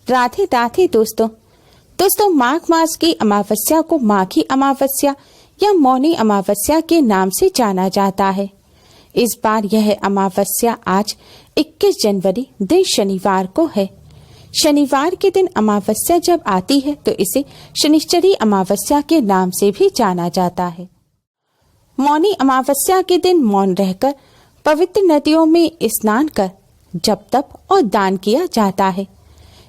राधे राधे दोस्तों माघ मास की अमावस्या को माघी अमावस्या या मौनी अमावस्या के नाम से जाना जाता है। इस बार यह अमावस्या आज 21 जनवरी दिन शनिवार को है। शनिवार के दिन अमावस्या जब आती है तो इसे शनिश्चरी अमावस्या के नाम से भी जाना जाता है। मौनी अमावस्या के दिन मौन रहकर पवित्र नदियों में स्नान कर जप तप और दान किया जाता है।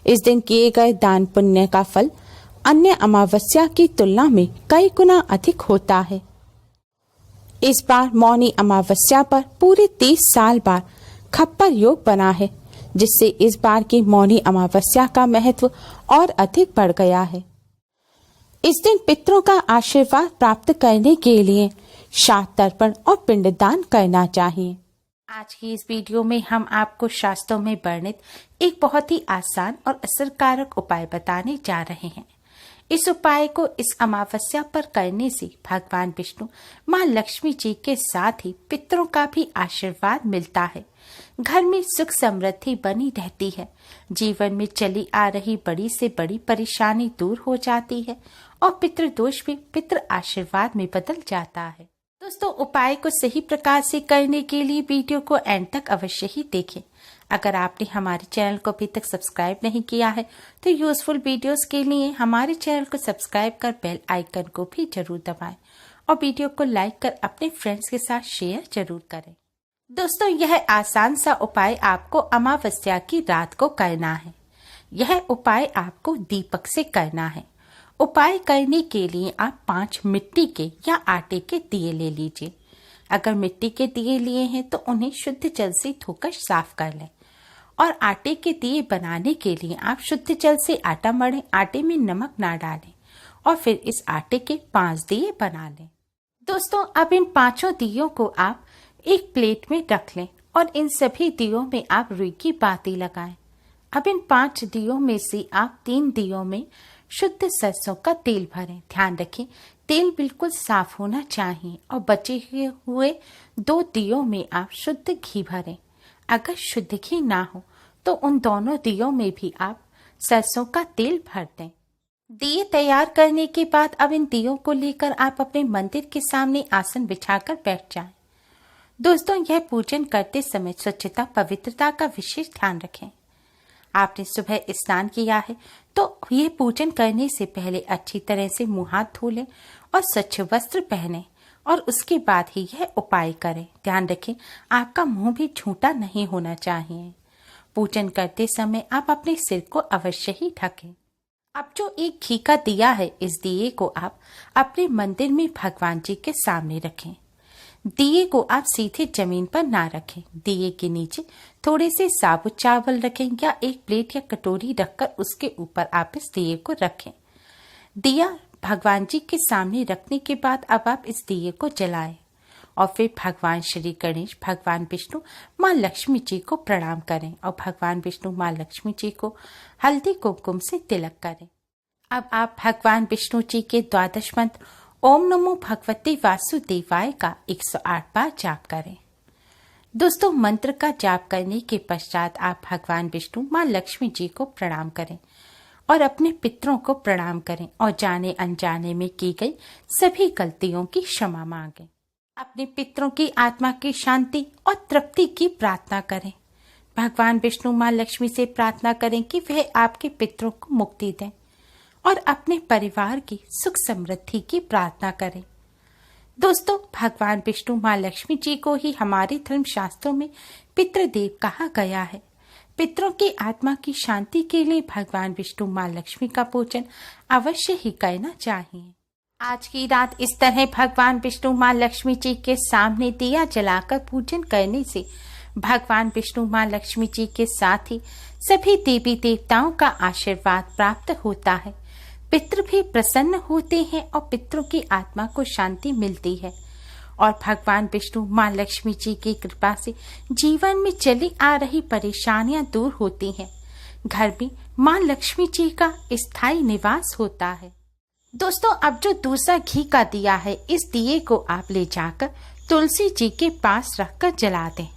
इस दिन किए गए दान पुण्य का फल अन्य अमावस्या की तुलना में कई गुना अधिक होता है। इस बार मौनी अमावस्या पर पूरे 30 साल बाद खप्पर योग बना है, जिससे इस बार की मौनी अमावस्या का महत्व और अधिक बढ़ गया है। इस दिन पितरों का आशीर्वाद प्राप्त करने के लिए श्राद्ध तर्पण और पिंडदान करना चाहिए। आज की इस वीडियो में हम आपको शास्त्रों में वर्णित एक बहुत ही आसान और असरकारक उपाय बताने जा रहे हैं। इस उपाय को इस अमावस्या पर करने से भगवान विष्णु, माँ लक्ष्मी जी के साथ ही पितरों का भी आशीर्वाद मिलता है। घर में सुख समृद्धि बनी रहती है। जीवन में चली आ रही बड़ी से बड़ी परेशानी दूर हो जाती है और पितृदोष भी पितृ आशीर्वाद में बदल जाता है। दोस्तों, उपाय को सही प्रकार से करने के लिए वीडियो को एंड तक अवश्य ही देखें। अगर आपने हमारे चैनल को अभी तक सब्सक्राइब नहीं किया है तो यूजफुल वीडियोस के लिए हमारे चैनल को सब्सक्राइब कर बेल आइकन को भी जरूर दबाएं और वीडियो को लाइक कर अपने फ्रेंड्स के साथ शेयर जरूर करें। दोस्तों, यह आसान सा उपाय आपको अमावस्या की रात को करना है। यह उपाय आपको दीपक से करना है। उपाय करने के लिए आप 5 मिट्टी के या आटे के दिए ले लीजिए। अगर मिट्टी के दिए लिए हैं तो उन्हें शुद्ध जल से धोकर साफ कर लें और आटे के दिए बनाने के लिए आप शुद्ध जल से आटा मढ़ें, आटे में नमक ना डालें और फिर इस आटे के 5 दिए बना लें। दोस्तों, अब इन 5 दियों को आप एक प्लेट में रख लें और इन सभी दियों में आप रुई की बाती लगाएं। अब इन 5 दियों में से आप 3 दियों में शुद्ध सरसों का तेल भरें। ध्यान रखें, तेल बिल्कुल साफ होना चाहिए और बचे हुए 2 दियों में आप शुद्ध घी भरें। अगर शुद्ध घी ना हो तो उन दोनों दियों में भी आप सरसों का तेल भर दें। दिए तैयार करने के बाद अब इन दियों को लेकर आप अपने मंदिर के सामने आसन बिछाकर बैठ जाएं। दोस्तों, यह पूजन करते समय स्वच्छता पवित्रता का विशेष ध्यान रखें। आपने सुबह स्नान किया है तो ये पूजन करने से पहले अच्छी तरह से मुंह हाथ धो लें और स्वच्छ वस्त्र पहने और उसके बाद ही यह उपाय करें। ध्यान रखें, आपका मुंह भी झूठा नहीं होना चाहिए। पूजन करते समय आप अपने सिर को अवश्य ही ढकें। अब जो एक घी का दिया है, इस दिए को आप अपने मंदिर में भगवान जी के सामने रखें। दिए को आप सीधे जमीन पर ना रखें। दिए के नीचे थोड़े से साबुत चावल रखें या एक प्लेट या कटोरी रखकर उसके ऊपर आप इस दिए को रखें। दिया भगवान जी के सामने रखने के बाद अब आप इस दिए को जलाएं और फिर भगवान श्री गणेश, भगवान विष्णु, माँ लक्ष्मी जी को प्रणाम करें और भगवान विष्णु, माँ लक्ष्मी जी को हल्दी कुमकुम से तिलक करें। अब आप भगवान विष्णु जी के 12 मंत्र ओम नमो भगवते वासुदेवाय का 108 बार जाप करें। दोस्तों, मंत्र का जाप करने के पश्चात आप भगवान विष्णु, माँ लक्ष्मी जी को प्रणाम करें और अपने पितरों को प्रणाम करें और जाने अनजाने में की गई सभी गलतियों की क्षमा मांगें। अपने पितरों की आत्मा की शांति और तृप्ति की प्रार्थना करें। भगवान विष्णु, माँ लक्ष्मी से प्रार्थना करें कि वह आपके पितरों को मुक्ति दें और अपने परिवार की सुख समृद्धि की प्रार्थना करें। दोस्तों, भगवान विष्णु, माँ लक्ष्मी जी को ही हमारे धर्म शास्त्रों में पितृदेव कहा गया है। पितरों की आत्मा की शांति के लिए भगवान विष्णु, माँ लक्ष्मी का पूजन अवश्य ही करना चाहिए। आज की रात इस तरह भगवान विष्णु, माँ लक्ष्मी जी के सामने दिया जलाकर पूजन करने से भगवान विष्णु, माँ लक्ष्मी जी के साथ ही सभी देवी देवताओं का आशीर्वाद प्राप्त होता है। पितृ भी प्रसन्न होते हैं और पितरों की आत्मा को शांति मिलती है और भगवान विष्णु, माँ लक्ष्मी जी की कृपा से जीवन में चली आ रही परेशानियां दूर होती हैं। घर में माँ लक्ष्मी जी का स्थायी निवास होता है। दोस्तों, अब जो दूसरा घी का दिया है, इस दिए को आप ले जाकर तुलसी जी के पास रखकर जला दें।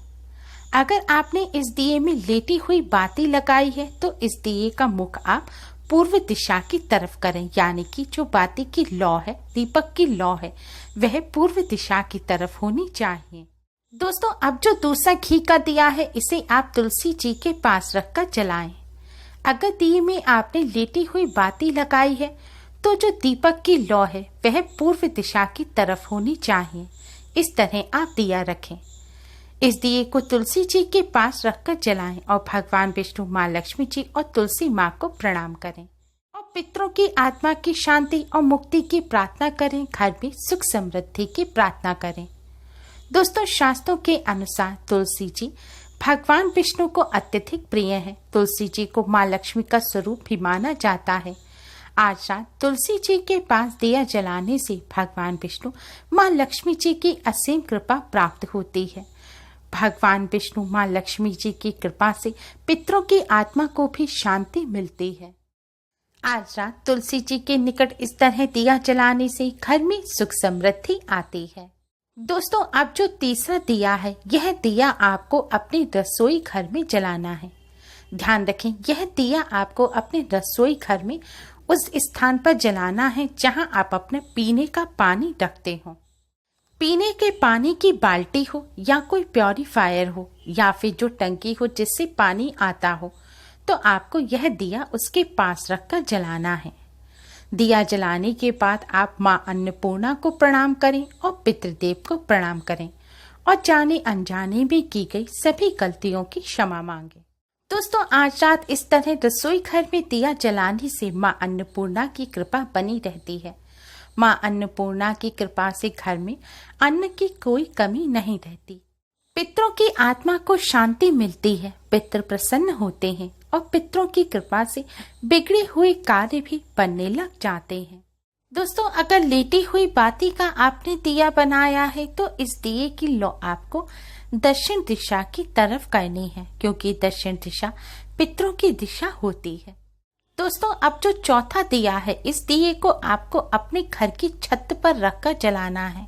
अगर आपने इस दिए में लेटी हुई बाती लगाई है तो इस दिए का मुख आप पूर्व दिशा की तरफ करें, यानी कि जो बाती की लौ है, दीपक की लौ है, वह पूर्व दिशा की तरफ होनी चाहिए। दोस्तों, अब जो दूसरा घी का दिया है इसे आप तुलसी जी के पास रखकर जलाएं। अगर दिए में आपने लेटी हुई बाती लगाई है तो जो दीपक की लौ है वह पूर्व दिशा की तरफ होनी चाहिए। इस तरह आप दिया रखें। इस दिए को तुलसी जी के पास रखकर जलाएं और भगवान विष्णु, माँ लक्ष्मी जी और तुलसी माँ को प्रणाम करें और पितरों की आत्मा की शांति और मुक्ति की प्रार्थना करें। घर में सुख समृद्धि की प्रार्थना करें। दोस्तों, शास्त्रों के अनुसार तुलसी जी भगवान विष्णु को अत्यधिक प्रिय है। तुलसी जी को माँ लक्ष्मी का स्वरूप भी माना जाता है। आज रात तुलसी जी के पास दिया जलाने से भगवान विष्णु, माँ लक्ष्मी जी की असीम कृपा प्राप्त होती है। भगवान विष्णु, माँ लक्ष्मी जी की कृपा से पितरों की आत्मा को भी शांति मिलती है। आज रात तुलसी जी के निकट इस तरह दिया जलाने से घर में सुख समृद्धि आती है। दोस्तों, अब जो तीसरा दिया है, यह दिया आपको अपने रसोई घर में जलाना है। ध्यान रखें, यह दिया आपको अपने रसोई घर में उस स्थान पर जलाना है जहां आप अपने पीने का पानी रखते हो। पीने के पानी की बाल्टी हो या कोई प्योरीफायर हो या फिर जो टंकी हो जिससे पानी आता हो, तो आपको यह दिया उसके पास रखकर जलाना है। दिया जलाने के बाद आप माँ अन्नपूर्णा को प्रणाम करें और पितृदेव को प्रणाम करें और जाने अनजाने में की गई सभी गलतियों की क्षमा मांगे। दोस्तों, आज रात इस तरह रसोई घर में दिया जलाने से माँ अन्नपूर्णा की कृपा बनी रहती है। माँ अन्नपूर्णा की कृपा से घर में अन्न की कोई कमी नहीं रहती। पितरों की आत्मा को शांति मिलती है, पितर प्रसन्न होते हैं और पितरों की कृपा से बिगड़े हुए कार्य भी बनने लग जाते हैं। दोस्तों, अगर लेटी हुई बाती का आपने दिया बनाया है तो इस दिए की लौ आपको दक्षिण दिशा की तरफ करनी है, क्योंकि दक्षिण दिशा पितरों की दिशा होती है। दोस्तों, अब जो चौथा दिया है, इस दिए को आपको अपने घर की छत पर रखकर जलाना है।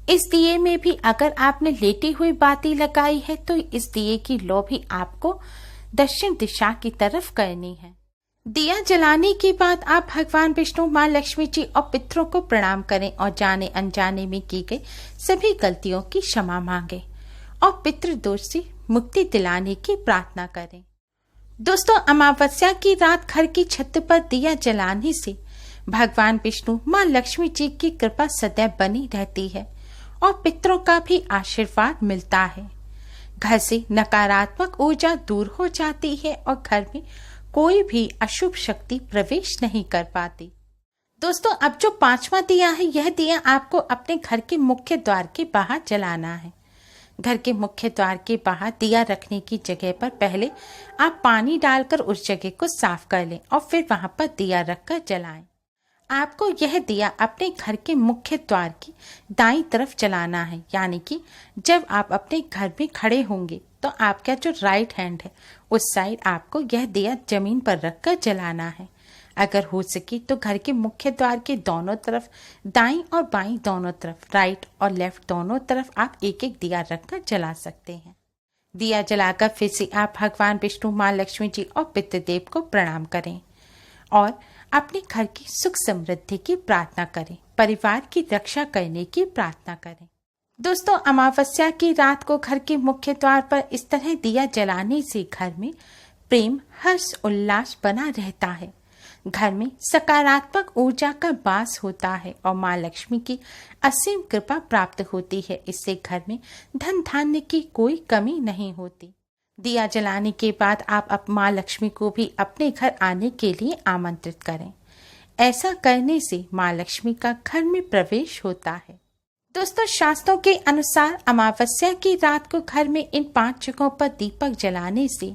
इस दिए में भी अगर आपने लेटी हुई बाती लगाई है तो इस दिए की लौ भी आपको दक्षिण दिशा की तरफ करनी है। दिया जलाने के बाद आप भगवान विष्णु, माँ लक्ष्मी जी और पितरों को प्रणाम करें और जाने अनजाने में की गई सभी गलतियों की क्षमा मांगे और पितृ दोष से मुक्ति दिलाने की प्रार्थना करें। दोस्तों, अमावस्या की रात घर की छत पर दिया जलाने से भगवान विष्णु, माँ लक्ष्मी जी की कृपा सदैव बनी रहती है और पितरों का भी आशीर्वाद मिलता है। घर से नकारात्मक ऊर्जा दूर हो जाती है और घर में कोई भी अशुभ शक्ति प्रवेश नहीं कर पाती। दोस्तों, अब जो पांचवा दिया है, यह दिया आपको अपने घर के मुख्य द्वार के बाहर जलाना है। घर के मुख्य द्वार के बाहर दिया रखने की जगह पर पहले आप पानी डालकर उस जगह को साफ कर लें और फिर वहां पर दिया रखकर जलाएं। आपको यह दिया अपने घर के मुख्य द्वार की दाईं तरफ जलाना है, यानी कि जब आप अपने घर में खड़े होंगे तो आपका जो राइट हैंड है उस साइड आपको यह दिया जमीन पर रखकर जलाना है। अगर हो सके तो घर के मुख्य द्वार के दोनों तरफ, दाईं और बाईं दोनों तरफ, राइट और लेफ्ट दोनों तरफ आप एक एक दिया रखकर जला सकते हैं। दिया जलाकर फिर से आप भगवान विष्णु, माँ लक्ष्मी जी और पितृदेव को प्रणाम करें और अपने घर की सुख समृद्धि की प्रार्थना करें, परिवार की रक्षा करने की प्रार्थना करें। दोस्तों, अमावस्या की रात को घर के मुख्य द्वार पर इस तरह दिया जलाने से घर में प्रेम, हर्ष, उल्लास बना रहता है। घर में सकारात्मक ऊर्जा का वास होता है और माँ लक्ष्मी की असीम कृपा प्राप्त होती है। इससे घर में धन धान्य की कोई कमी नहीं होती। दिया जलाने के बाद आप माँ लक्ष्मी को भी अपने घर आने के लिए आमंत्रित करें। ऐसा करने से माँ लक्ष्मी का घर में प्रवेश होता है। दोस्तों, शास्त्रों के अनुसार अमावस्या की रात को घर में इन 5 जगहों पर दीपक जलाने से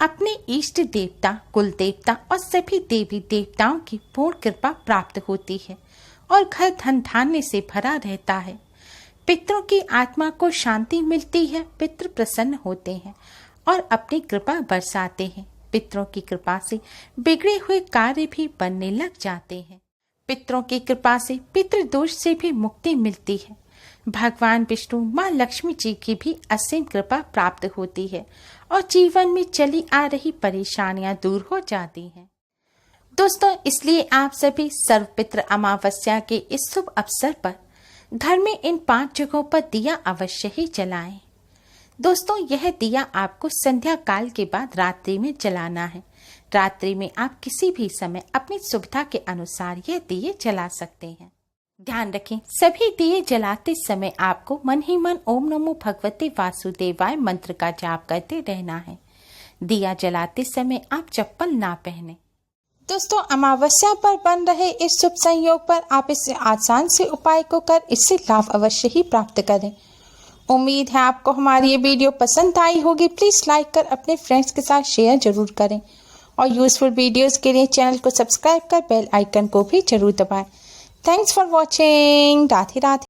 अपने इष्ट देवता, कुल देवता और सभी देवी देवताओं की पूर्ण कृपा प्राप्त होती है और घर धन धान्य से भरा रहता है। पितरों की आत्मा को शांति मिलती है, पितृ प्रसन्न होते हैं और अपनी कृपा बरसाते हैं। पितरों की कृपा से बिगड़े हुए कार्य भी बनने लग जाते हैं। पितरों की कृपा से पितृ दोष से भी मुक्ति मिलती है। भगवान विष्णु माँ लक्ष्मी जी की भी असीम कृपा प्राप्त होती है और जीवन में चली आ रही परेशानियां दूर हो जाती हैं। दोस्तों, इसलिए आप सभी सर्वपित्र अमावस्या के इस शुभ अवसर पर घर में इन 5 जगहों पर दिया अवश्य ही जलाएं। दोस्तों, यह दिया आपको संध्या काल के बाद रात्रि में जलाना है। रात्रि में आप किसी भी समय अपनी सुविधा के अनुसार यह दिए जला सकते हैं। ध्यान रखें, सभी दिए जलाते समय आपको मन ही मन ओम नमो भगवते वासुदेवाय मंत्र का जाप करते रहना है। दिया जलाते समय आप चप्पल ना पहने। दोस्तों, अमावस्या पर बन रहे इस शुभ संयोग पर आप इस आसान से उपाय को कर इससे लाभ अवश्य ही प्राप्त करें। उम्मीद है आपको हमारी ये वीडियो पसंद आई होगी। प्लीज लाइक कर अपने फ्रेंड्स के साथ शेयर जरूर करें और यूजफुल वीडियोस के लिए चैनल को सब्सक्राइब कर बेल आइकन को भी जरूर दबाएं। Thanks for watching. Radhe Radhe.